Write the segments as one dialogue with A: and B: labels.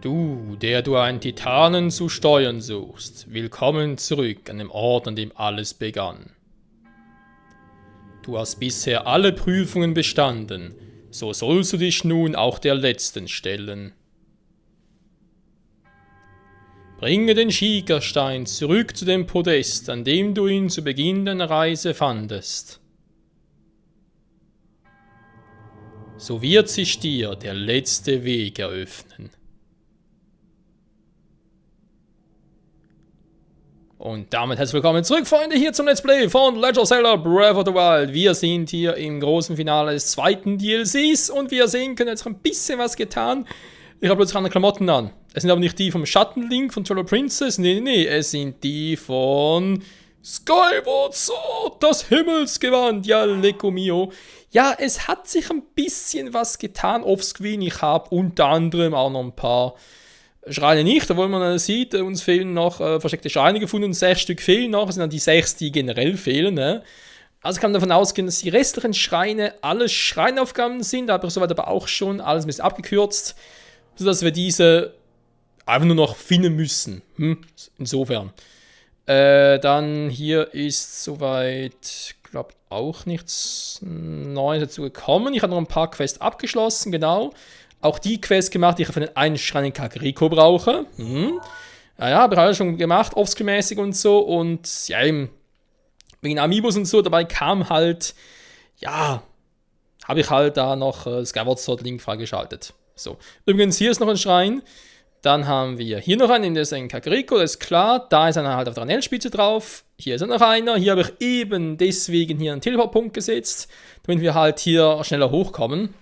A: Du, der du einen Titanen zu steuern suchst, willkommen zurück an dem Ort, an dem alles begann. Du hast bisher alle Prüfungen bestanden, so sollst du dich nun auch der letzten stellen. Bringe den Schiegerstein zurück zu dem Podest, an dem du ihn zu Beginn deiner Reise fandest. So wird sich dir der letzte Weg eröffnen. Und damit herzlich willkommen zurück, Freunde, hier zum Let's Play von Legend of Zelda Breath of the Wild. Wir sind hier im großen Finale des zweiten DLCs und wie ihr sehen könnt, jetzt ein bisschen was getan. Ich habe plötzlich andere Klamotten an. Es sind aber nicht die vom Schattenlink von Twilight Princess, nee, es sind die von Skyward Sword, das Himmelsgewand, ja, Lecco mio. Ja, es hat sich ein bisschen was getan offscreen. Ich habe unter anderem auch noch ein paar Schreine nicht, obwohl man sieht, uns fehlen noch versteckte Schreine gefunden, 6 Stück fehlen noch, es sind dann die 6, die generell fehlen. Ne? Also kann man davon ausgehen, dass die restlichen Schreine alle Schreinaufgaben sind, aber soweit aber auch schon alles ein bisschen abgekürzt, sodass wir diese einfach nur noch finden müssen. Insofern. Dann hier ist soweit, glaube auch nichts Neues dazu gekommen. Ich habe noch ein paar Quests abgeschlossen, genau. Auch die Quest gemacht, die ich für den einen Schrein in Kakariko brauche. Naja, habe ich alles schon gemacht, offscreen-mäßig und so. Und ja, eben wegen Amiibos und so, dabei kam halt, ja, habe ich halt da noch Skyward Sword Link freigeschaltet. So, übrigens, hier ist noch ein Schrein. Dann haben wir hier noch einen, der ist in Kakariko, das ist klar. Da ist einer halt auf der Anelspitze drauf. Hier ist noch einer. Hier habe ich eben deswegen hier einen Teleportpunkt gesetzt, damit wir halt hier schneller hochkommen.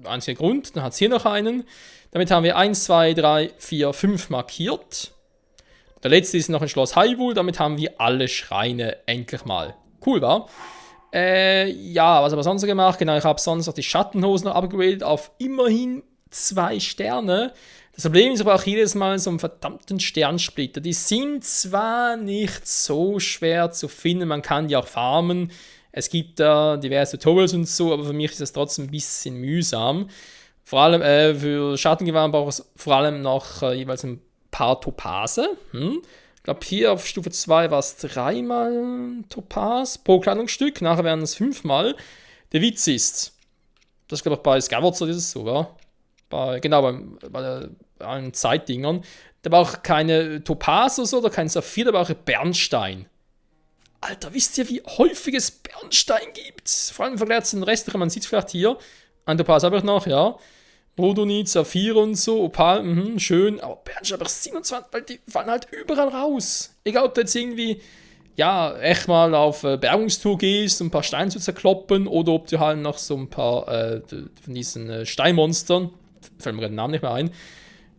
A: Einziger Grund, dann hat es hier noch einen. Damit haben wir 1, 2, 3, 4, 5 markiert. Der letzte ist noch ein Schloss Hyrule, damit haben wir alle Schreine endlich mal. Cool, war? Ja, was habe ich sonst noch gemacht? Genau, ich habe sonst noch die Schattenhosen noch upgradet auf immerhin 2 Sterne. Das Problem ist aber auch jedes Mal so einen verdammten Sternsplitter. Die sind zwar nicht so schwer zu finden, man kann die auch farmen. Es gibt da diverse Tutorials und so, aber für mich ist das trotzdem ein bisschen mühsam. Vor allem für Schattengewand braucht es vor allem noch jeweils ein paar Topase. Ich glaube, hier auf Stufe 2 war es 3 mal Topaz pro Kleidungsstück, nachher werden es 5 mal. Der Witz ist, das glaube ich bei Skyward Sword ist es so, ja? Bei allen Zeitdingern. Da braucht keine Topaz oder so, oder kein Saphir, da braucht ich Bernstein. Alter, wisst ihr, wie häufig es Bernstein gibt? Vor allem im Vergleich zu den restlichen, man sieht es vielleicht hier. Ein Topaz habe ich noch, ja. Rhodonit, Saphir und so, Opal, schön. Aber Bernstein habe ich 27, weil die fallen halt überall raus. Egal, ob du jetzt irgendwie, ja, echt mal auf Bergungstour gehst, um ein paar Steine zu zerkloppen, oder ob du halt noch so ein paar von diesen Steinmonstern, fällt mir gerade den Namen nicht mehr ein,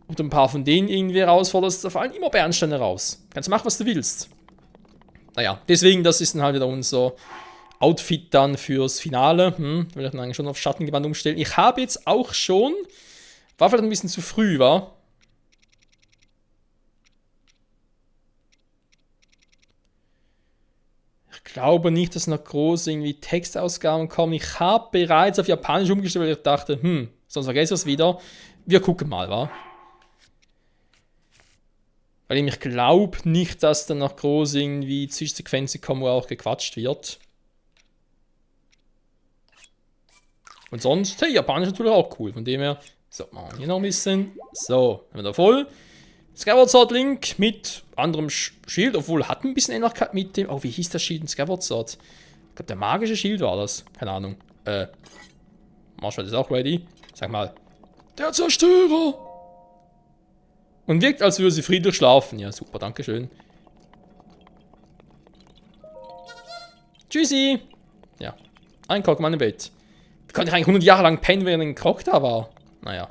A: ob du ein paar von denen irgendwie herausforderst, da fallen immer Bernsteine raus. Kannst machen, was du willst. Naja, deswegen, das ist dann halt wieder unser Outfit dann fürs Finale. Will ich dann eigentlich schon auf Schattengewand umstellen. Ich habe jetzt auch schon, war vielleicht ein bisschen zu früh, war? Ich glaube nicht, dass noch groß irgendwie Textausgaben kommen. Ich habe bereits auf Japanisch umgestellt, weil ich dachte, sonst vergesse ich es wieder. Wir gucken mal, wa? Weil ich glaube nicht, dass dann noch groß irgendwie Zwischensequenzen kommen, wo auch gequatscht wird. Und sonst, hey, Japanisch ist natürlich auch cool. Von dem her, so, machen wir hier noch ein bisschen. So, haben wir da voll. Skyward Sword Link mit anderem Schild, obwohl hat ein bisschen Ähnlichkeit mit dem. Oh, wie hieß das Schild in Skyward Sword? Ich glaube, der magische Schild war das. Keine Ahnung. Marshall ist auch ready. Sag mal. Der Zerstörer! Und wirkt, als würde sie friedlich schlafen. Ja, super, dankeschön. Tschüssi! Ja, ein Krog, mein Bett. Wie konnte ich eigentlich 100 Jahre lang pennen, während ein Krog da war? Naja.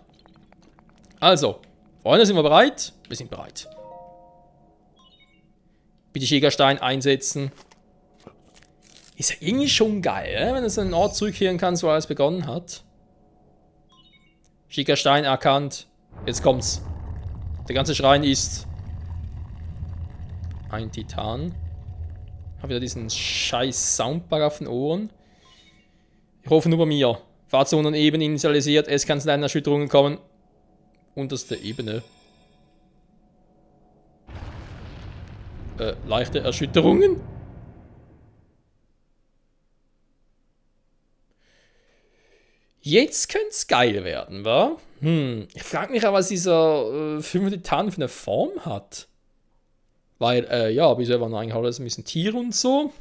A: Also, Freunde, sind wir bereit? Wir sind bereit. Bitte Schiegerstein einsetzen. Ist ja irgendwie schon geil, wenn du so einen Ort zurückkehren kannst, wo alles begonnen hat. Schiegerstein erkannt. Jetzt kommt's. Der ganze Schrein ist ein Titan. Ich habe wieder diesen scheiß Soundbug auf den Ohren. Ich hoffe nur bei mir. Fahrzone Ebene initialisiert. Es kann zu kleinen Erschütterungen kommen. Unterste Ebene. leichte Erschütterungen? Jetzt könnte es geil werden, wa? Ich frage mich auch, was dieser 5 Titan für eine Form hat. Weil, ja, bisher waren eigentlich alles ein bisschen Tiere und so.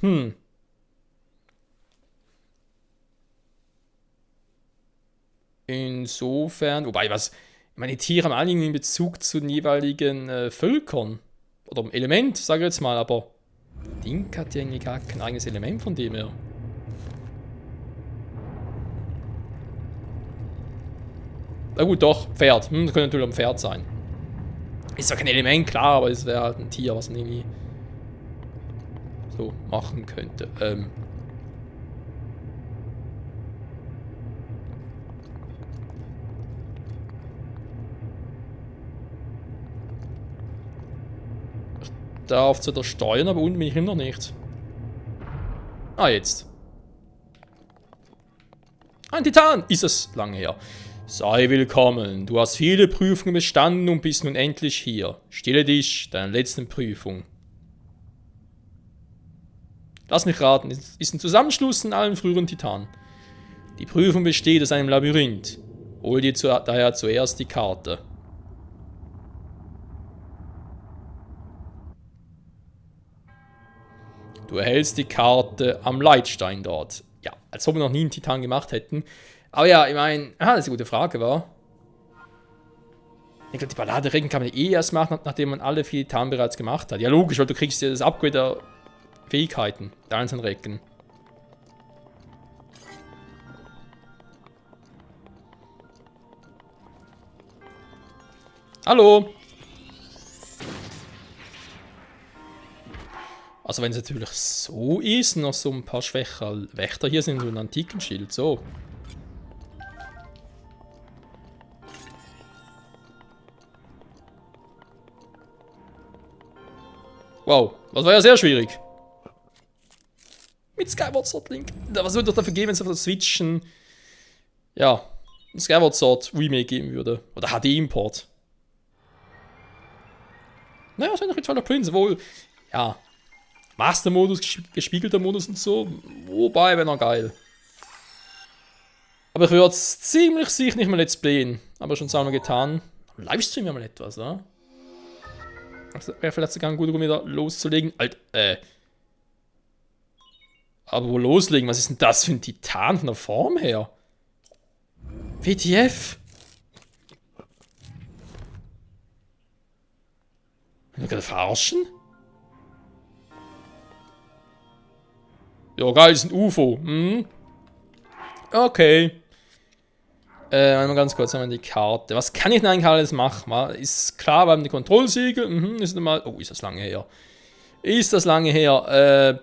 A: Insofern, wobei, ich meine, die Tiere haben alle irgendwie einen Bezug zu den jeweiligen Völkern. Oder dem Element, sage ich jetzt mal, aber Ding hat ja irgendwie gar kein eigenes Element von dem her. Na gut, doch, Pferd. Das könnte natürlich ein Pferd sein. Ist zwar kein Element, klar, aber es wäre halt ein Tier, was man irgendwie so machen könnte. Ich darf zu der steuern, aber unten bin ich immer noch nicht. Ah, jetzt. Ein Titan! Ist es lange her. Sei willkommen. Du hast viele Prüfungen bestanden und bist nun endlich hier. Stelle dich deiner letzten Prüfung. Lass mich raten, es ist ein Zusammenschluss von allen früheren Titanen. Die Prüfung besteht aus einem Labyrinth. Hol dir daher zuerst die Karte. Du erhältst die Karte am Leitstein dort. Ja, als ob wir noch nie einen Titan gemacht hätten. Aber ja, ich meine, das ist eine gute Frage, wa? Ich glaube, die Ballade-Regen kann man eh erst machen, nachdem man alle 4 Titanen bereits gemacht hat. Ja, logisch, weil du kriegst ja das Upgrade der Fähigkeiten der einzelnen Recken. Hallo! Also wenn es natürlich so ist, noch so ein paar schwächer Wächter hier sind und ein Antikenschild, so. Wow, das war ja sehr schwierig. Mit Skyward Sword Link. Was würde doch dafür geben, wenn es auf der Switch ein Skyward Sword Remake geben würde? Oder HD-Import. Naja, das ist ein Twilight Prince, wohl, ja, Master-Modus, gespiegelter Modus und so. Wobei, wäre noch geil. Aber ich würde es ziemlich sicher nicht mehr Let's Playen. Aber schon zweimal getan. Am Livestream ja mal etwas, oder? Das wäre vielleicht sogar ein guter Grund, wieder loszulegen. Aber wo loslegen? Was ist denn das für ein Titan von der Form her? WTF? Will ich gerade verarschen? Ja, geil, ist ein UFO. Okay. Mal ganz kurz einmal die Karte. Was kann ich denn eigentlich alles machen? Ist klar, wir haben die Kontrollsiegel. Ist normal. Oh, ist das lange her. Ist das lange her?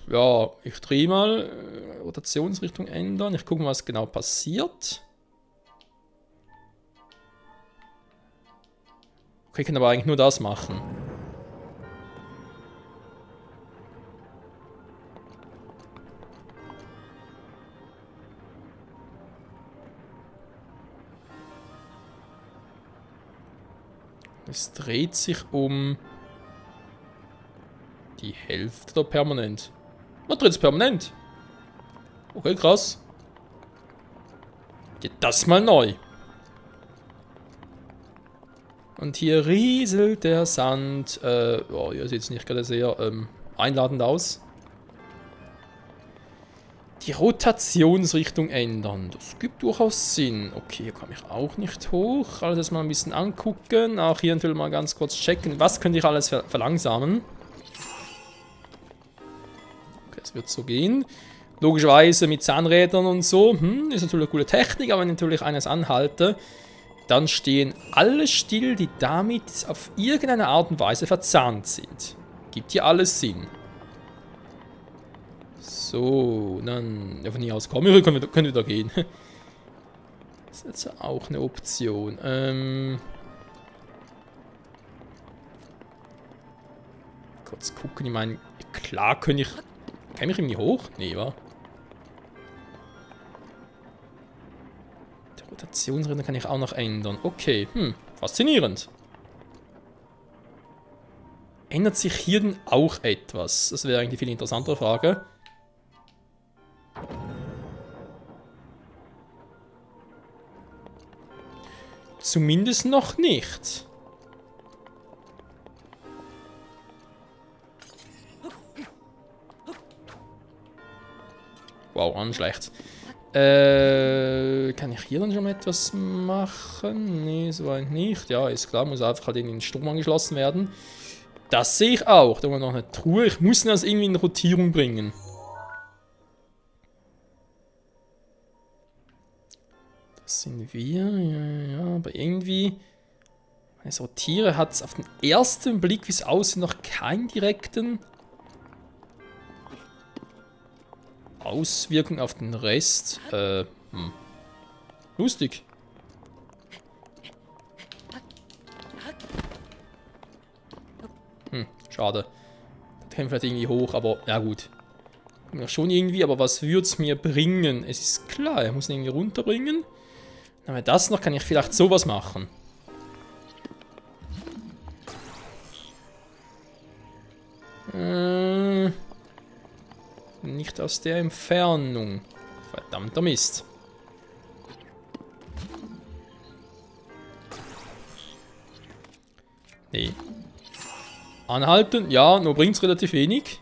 A: Ja, ich drehe mal. Rotationsrichtung ändern. Ich gucke mal, was genau passiert. Okay, ich kann aber eigentlich nur das machen. Es dreht sich um die Hälfte oder permanent. Man dreht es permanent. Okay, krass. Geht das mal neu. Und hier rieselt der Sand. Oh, hier sieht es nicht gerade sehr einladend aus. Die Rotationsrichtung ändern. Das gibt durchaus Sinn. Okay, hier komme ich auch nicht hoch. Alles mal ein bisschen angucken. Auch hier natürlich mal ganz kurz checken. Was könnte ich alles verlangsamen? Okay, es wird so gehen. Logischerweise mit Zahnrädern und so. Ist natürlich eine coole Technik, aber wenn ich natürlich eines anhalte, dann stehen alle still, die damit auf irgendeine Art und Weise verzahnt sind. Gibt hier alles Sinn. So, dann ja, von hier aus kommen. Wir können wieder gehen. Das ist jetzt auch eine Option. Kurz gucken, ich meine, klar kann ich mich irgendwie hoch? Nee, wa? Die Rotationsräder kann ich auch noch ändern. Okay, faszinierend. Ändert sich hier denn auch etwas? Das wäre eigentlich die viel interessantere Frage. Zumindest noch nicht. Wow, an schlecht. Kann ich hier dann schon etwas machen? Nee, soweit nicht. Ja, ist klar, muss einfach halt in den Strom angeschlossen werden. Das sehe ich auch. Da haben wir noch eine Truhe. Ich muss das irgendwie in Rotierung bringen. Das sind wir. Ja, aber irgendwie... Wenn ich sortiere, hat es auf den ersten Blick, wie es aussieht, noch keinen direkten... Auswirkung auf den Rest. Lustig. Schade. Das käme vielleicht irgendwie hoch, aber ja gut. Ja, schon irgendwie, aber was würde es mir bringen? Es ist klar, er muss ihn irgendwie runterbringen. Dann haben wir das noch, kann ich vielleicht sowas machen. Nicht aus der Entfernung. Verdammter Mist. Nee. Anhalten, ja, nur bringt es relativ wenig.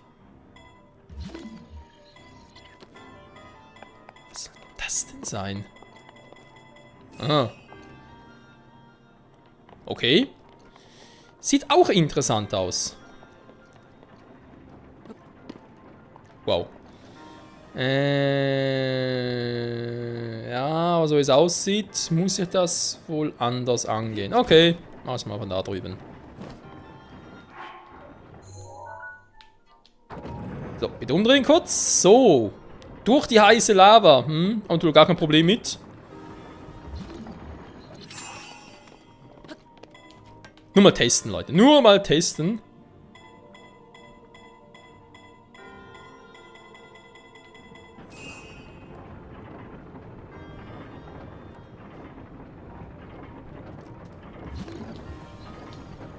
A: Was soll das denn sein? Ah. Okay. Sieht auch interessant aus. Wow. Ja, aber so wie es aussieht, muss ich das wohl anders angehen. Okay, mach's mal von da drüben. So, bitte umdrehen kurz. So. Durch die heiße Lava. Und du gar kein Problem mit. Nur mal testen, Leute. Nur mal testen.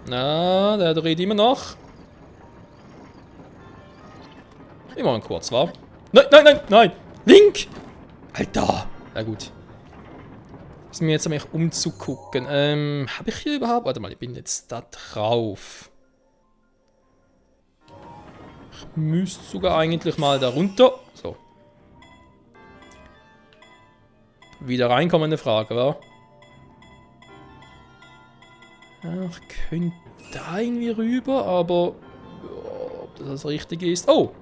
A: Na, der dreht immer noch. Immer mal kurz, wa? Nein, nein, nein, nein! Link! Alter! Na gut. Müssen wir jetzt einmal umzugucken. Habe ich hier überhaupt... Warte mal, ich bin jetzt da drauf. Ich müsste sogar eigentlich mal da runter. So. Wieder reinkommende Frage, wa? Ich könnte da irgendwie rüber, aber... ob das richtig ist... Oh!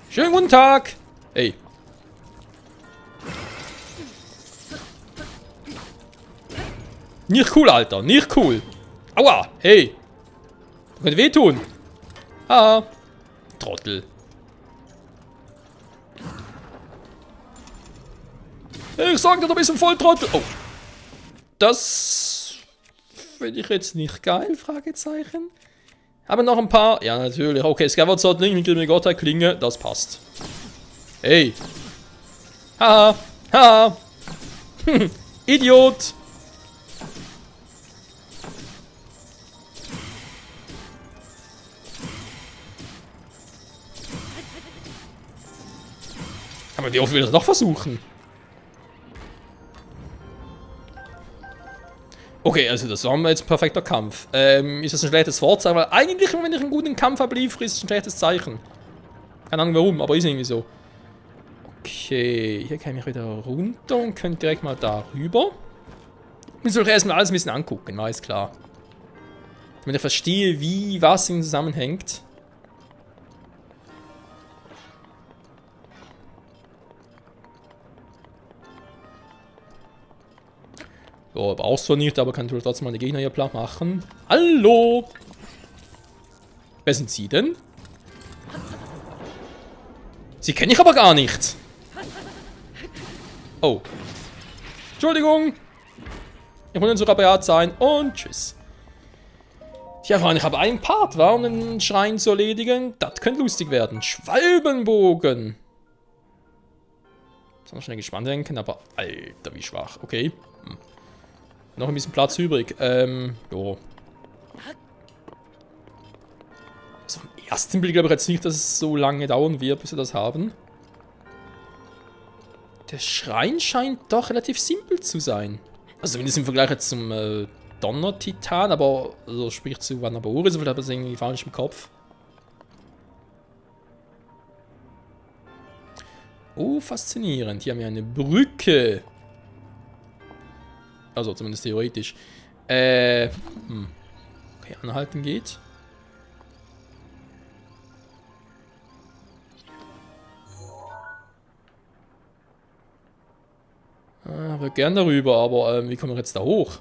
A: Schönen guten Tag! Hey. Nicht cool, Alter. Nicht cool. Aua. Hey. Das könnte wehtun. Ah. Trottel. Ich sag dir, du bist ein Volltrottel. Oh. Das finde ich jetzt nicht geil, Fragezeichen. Aber noch ein paar. Ja, natürlich. Okay, Scavenged Sword Link mit Gottheit Klinge. Das passt. Hey. Haha. Haha. Idiot. Aber wie oft will er das noch versuchen? Okay, also das war jetzt ein perfekter Kampf. Ist das ein schlechtes Vorzeichen? Weil eigentlich, wenn ich einen guten Kampf abliefere, ist es ein schlechtes Zeichen. Keine Ahnung warum, aber ist irgendwie so. Okay, hier kann ich wieder runter und könnte direkt mal da rüber. Ich muss euch erstmal alles ein bisschen angucken, war ist klar. Damit ich verstehe, wie was in zusammenhängt. So, brauchst du nicht, aber kann trotzdem mal die Gegner hier platt machen. Hallo! Wer sind Sie denn? Sie kenne ich aber gar nicht. Oh. Entschuldigung. Ich wollte so rabiat sein und tschüss. Tja, Freunde, ich habe einen Part, war, um den Schrein zu erledigen. Das könnte lustig werden. Schwalbenbogen. Soll noch schnell gespannt denken, aber Alter, wie schwach. Okay. Noch ein bisschen Platz übrig. Jo. Also im ersten Blick glaube ich jetzt nicht, dass es so lange dauern wird, bis wir das haben. Der Schrein scheint doch relativ simpel zu sein. Also zumindest im Vergleich jetzt zum Donner-Titan, aber also sprich zu Vanaboris, vielleicht habe ich das irgendwie falsch im Kopf. Oh, faszinierend. Hier haben wir eine Brücke. Also zumindest theoretisch. Okay, anhalten geht. Wir gern darüber, aber wie kommen wir jetzt da hoch?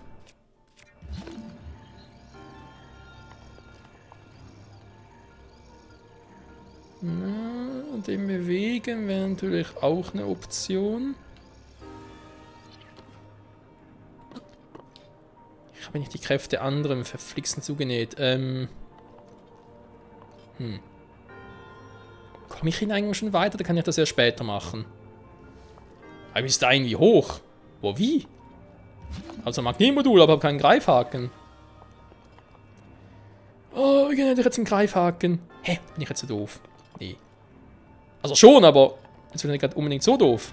A: Na, den bewegen wäre natürlich auch eine Option. Ich habe nicht die Kräfte anderen verflixen zugenäht. Komme ich hin eigentlich schon weiter? Dann kann ich das ja später machen. Aber ist da irgendwie hoch? Wo, wie? Also Magnetmodul, aber habe keinen Greifhaken. Oh, wie kann ich jetzt einen Greifhaken? Hä? Bin ich jetzt so doof? Nee. Also schon, aber jetzt bin ich gerade unbedingt so doof.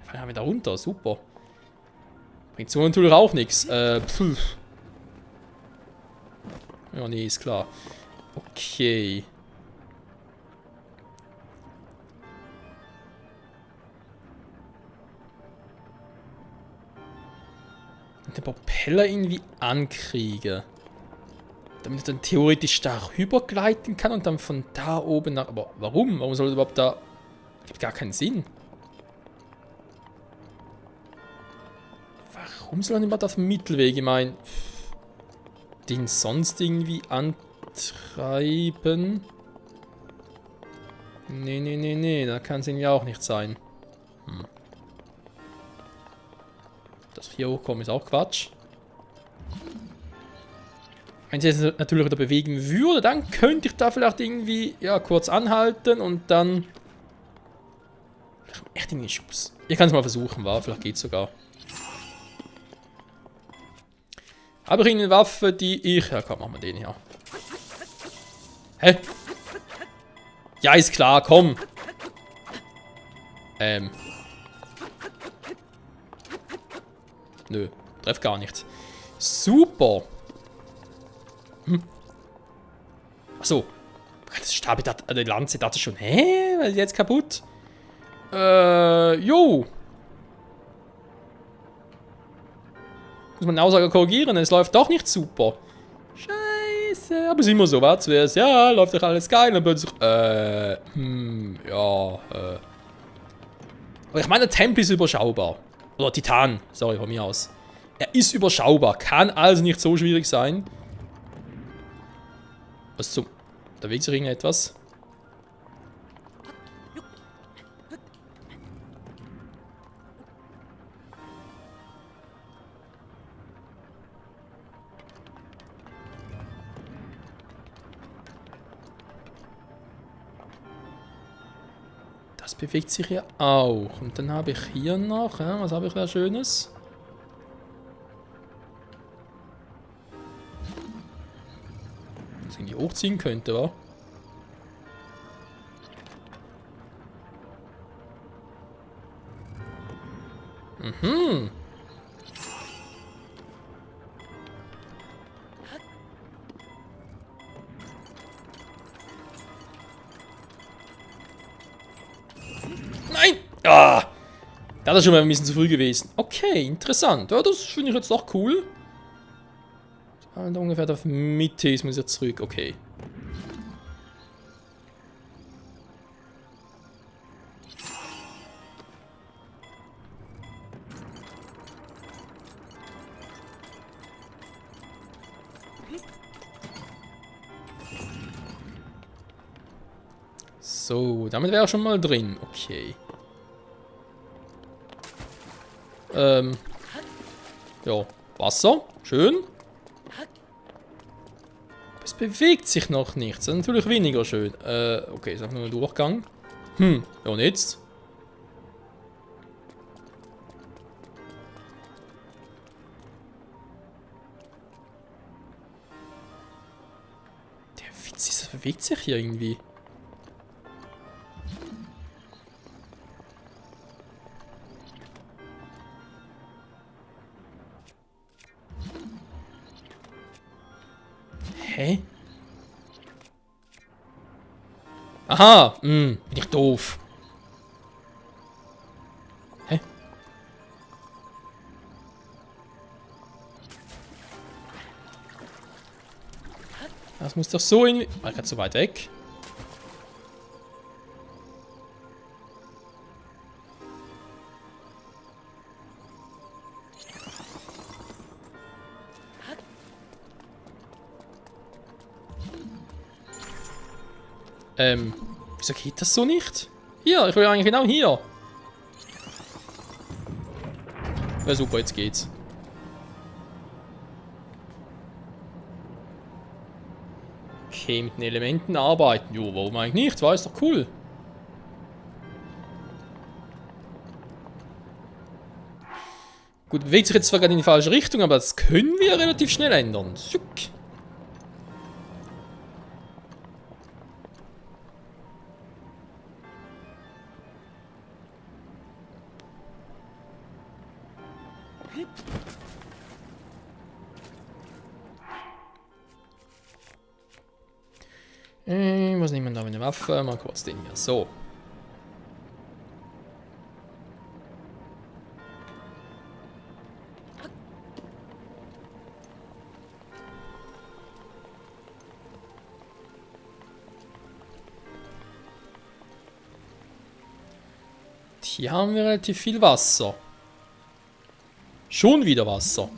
A: Fallen wir da runter, super. Bringt so natürlich auch nichts. Ja, nee, ist klar. Okay. Und den Propeller irgendwie ankriege. Damit ich dann theoretisch da rübergleiten kann und dann von da oben nach... Aber warum? Warum soll das überhaupt da... Das gibt gar keinen Sinn. Warum soll man überhaupt auf dem Mittelweg, ich meine... Den sonst irgendwie antreiben? Nee, da kann es irgendwie auch nicht sein. Dass ich hier hochkomme ist auch Quatsch. Wenn ich jetzt natürlich wieder bewegen würde, dann könnte ich da vielleicht irgendwie, ja, kurz anhalten und dann... Echt irgendwie Schubs. Ich kann es mal versuchen, wa? Vielleicht geht es sogar. Habe ich eine Waffe, die ich... Ja, komm, machen wir den hier. Hä? Ja, ist klar, komm. Nö, treff gar nicht. Super. Achso. Das Stab, die Lanze dachte schon. Hä? Was ist jetzt kaputt? Jo. Muss man eine Aussage korrigieren, es läuft doch nicht super. Scheiße. Aber ist immer so, was? Zuerst, ja, läuft doch alles geil. Und dann plötzlich, ja, Aber ich meine, der Tempel ist überschaubar. Oder Titan, sorry, von mir aus. Er ist überschaubar, kann also nicht so schwierig sein. Was zum... Da bewegt sich irgendetwas. Das bewegt sich hier auch. Und dann habe ich hier noch, ja, was habe ich da Schönes? Was ich irgendwie hochziehen könnte, wa? Mhm. Nein! Ah! Das ist schon mal ein bisschen zu früh gewesen. Okay, interessant. Ja, das finde ich jetzt doch cool. Und ungefähr auf Mitte ist man jetzt zurück. Okay. So, damit wäre er schon mal drin. Okay. Ja, Wasser. Schön. Es bewegt sich noch nichts. Das ist natürlich weniger schön. Okay, ist einfach nur ein Durchgang. Ja, und jetzt? bewegt sich hier irgendwie. Hä? Aha! Bin ich doof. Hä? Das muss doch so irgendwie... War ich gerade so weit weg? Wieso geht das so nicht? Hier, ich will eigentlich genau hier. Ja, super, jetzt geht's. Okay, mit den Elementen arbeiten. Jo, warum eigentlich nicht? War ist doch cool. Gut, bewegt sich jetzt zwar gerade in die falsche Richtung, aber das können wir relativ schnell ändern. Schuck. Was nehmen wir da mit einer Waffe? Mal kurz den hier. So. Hier haben wir relativ viel Wasser. Schon wieder Wasser.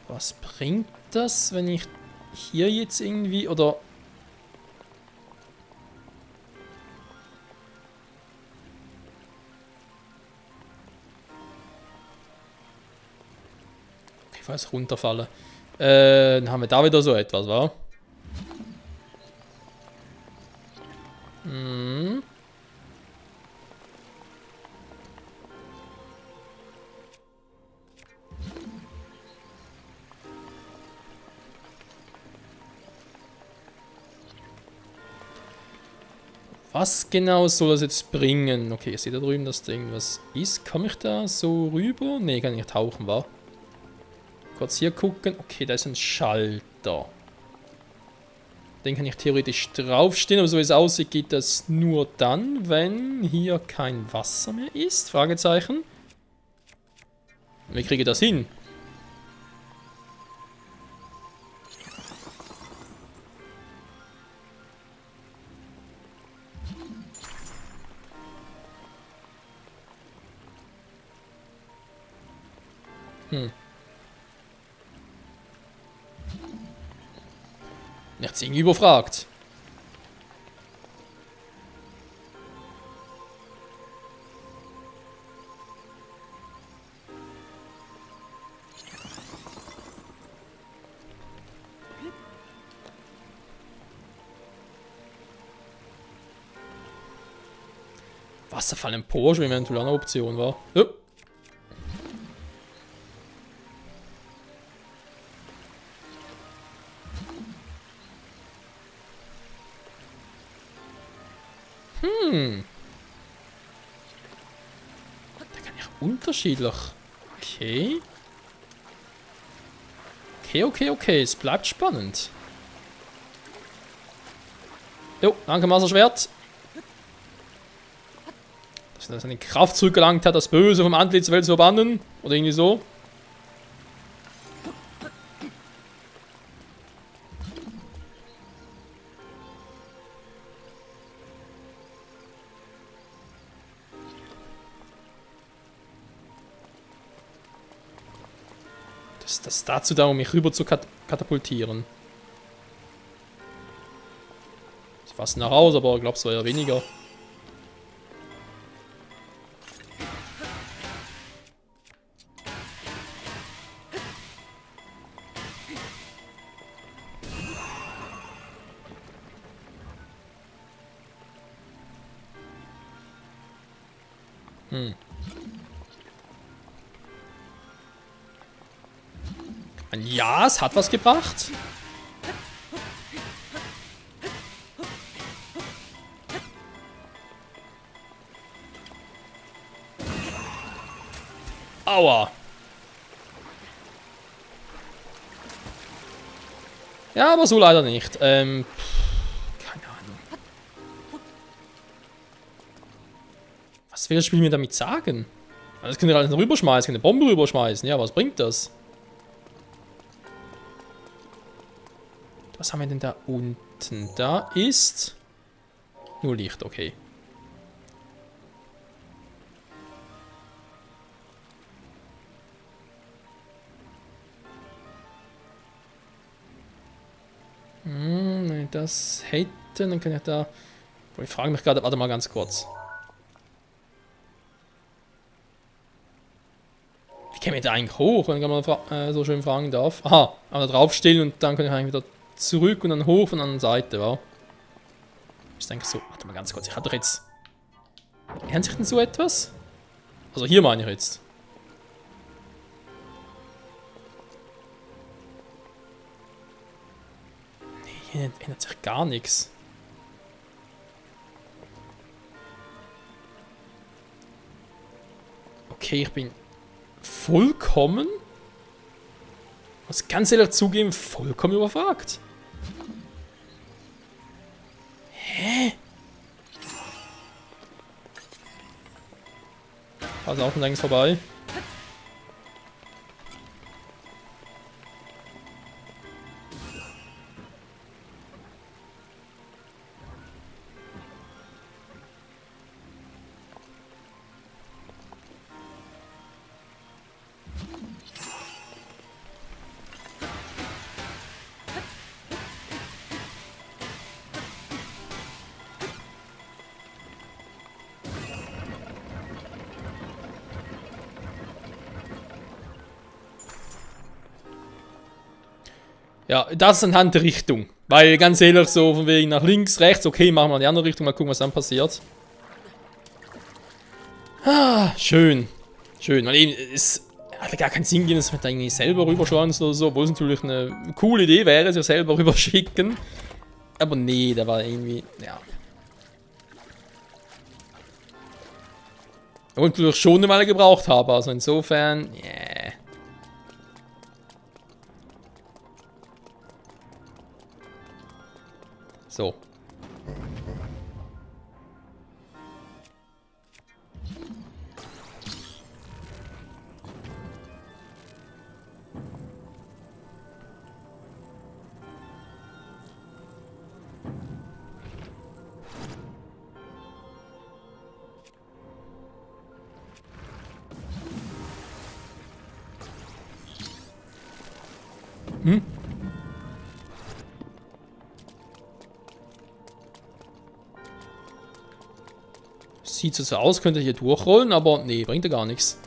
A: Was bringt das, wenn ich hier jetzt irgendwie, oder... Okay, falls runterfalle. Dann haben wir da wieder so etwas, wa? Hm. Was genau soll das jetzt bringen? Okay, ich sehe da drüben, dass da irgendwas ist. Komme ich da so rüber? Ne, kann ich nicht tauchen, wa? Kurz hier gucken. Okay, da ist ein Schalter. Den kann ich theoretisch draufstehen, aber so wie es aussieht, geht das nur dann, wenn hier kein Wasser mehr ist? Fragezeichen. Wie kriege ich das hin? Jetzt irgendwie überfragt. Wasserfall empor, schon eventuell eine Option war. Ja. Da kann ich unterschiedlich. Okay. Okay. Es bleibt spannend. Jo, danke Wasserschwert. Dass er seine Kraft zurückgelangt hat, das Böse vom Antlitz der Welt zu verbannen. Oder irgendwie so. Das ist dazu da, um mich rüber zu katapultieren. Ich fasse nach Hause, aber ich glaube, es war ja weniger. Ja, es hat was gebracht. Aua. Ja, aber so leider nicht. Keine Ahnung. Was will das Spiel mir damit sagen? Das könnt ihr alles rüberschmeißen, eine Bombe rüberschmeißen. Ja, was bringt das? Was haben wir denn da unten? Da ist nur Licht, okay. Wenn ich das hätte, dann kann ich da... Ich frage mich gerade, warte mal ganz kurz. Wie käme ich da eigentlich hoch, wenn ich mal so schön fragen darf? Aha, aber da draufstehen und dann kann ich eigentlich wieder zurück und dann hoch von der anderen Seite, wa? Ist eigentlich so... Warte mal ganz kurz, ich hatte doch jetzt... Erinnert sich denn so etwas? Also hier meine ich jetzt. Hier ändert sich gar nichts. Okay, ich bin vollkommen, muss ganz ehrlich zugeben, vollkommen überfragt. Hä? Pass auf, längst vorbei. Ja, das ist anhand der Richtung. Weil ganz ehrlich, so von wegen nach links, rechts, okay, machen wir in die andere Richtung, mal gucken, was dann passiert. Ah, schön. Schön. Weil eben, es hat gar keinen Sinn gegeben, dass wir da irgendwie selber rüberschauen oder so, obwohl es natürlich eine coole Idee wäre, sich selber rüberschicken. Aber nee, da war irgendwie, ja. Und natürlich schon eine Weile gebraucht habe, also insofern, yeah. So. Hm? Sieht so aus, könnte hier durchrollen, aber nee, bringt ja gar nichts.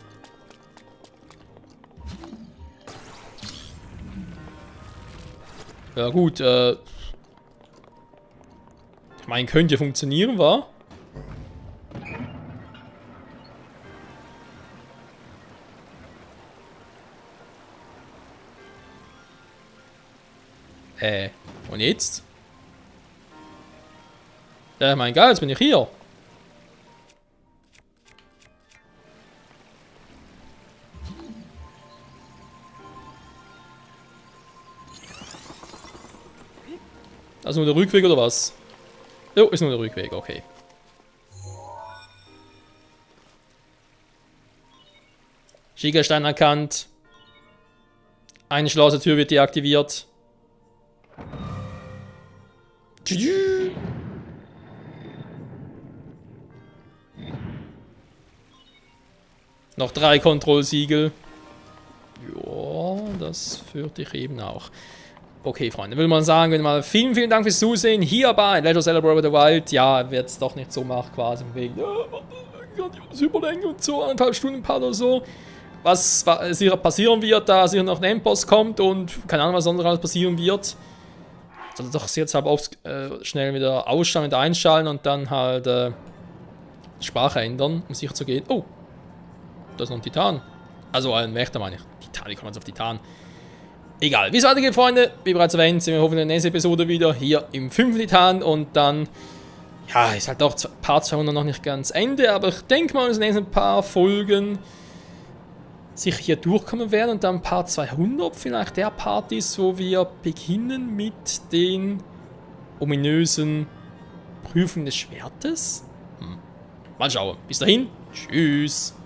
A: Ja gut, ich meine, könnte ja funktionieren, wa? Und jetzt? Ja, mein Gott, jetzt bin ich hier. Das ist nur der Rückweg oder was? Jo, ist nur der Rückweg, okay. Schiegerstein erkannt. Eine Schlossertür wird deaktiviert. Noch 3 Kontrollsiegel. Ja, das führt dich eben auch. Okay, Freunde, will man sagen, wenn mal vielen, vielen Dank fürs Zusehen hier bei Legend of Zelda Breath of the Wild. Ja, wer es doch nicht so macht, quasi wegen, ja, Überlänge und so, 1,5 Stunden Part oder so. Was sicher passieren wird, da sicher noch ein Endboss kommt und keine Ahnung, was sonst alles passieren wird. Also doch jetzt halt oft schnell wieder ausstellen, wieder einschalten und dann halt die Sprache ändern, um sicher zu gehen. Oh, da ist noch ein Titan. Also ein Wächter meine ich. Titan, wie kommt man jetzt auf Titan? Egal, wie es weitergeht, Freunde, wie bereits erwähnt, sind wir hoffentlich in der nächsten Episode wieder hier im 5. Titan und dann, ja, ist halt auch Part 200 noch nicht ganz Ende, aber ich denke mal, dass in den nächsten paar Folgen sicher hier durchkommen werden und dann Part 200 vielleicht der Part ist, wo wir beginnen mit den ominösen Prüfungen des Schwertes. Mal schauen. Bis dahin, tschüss.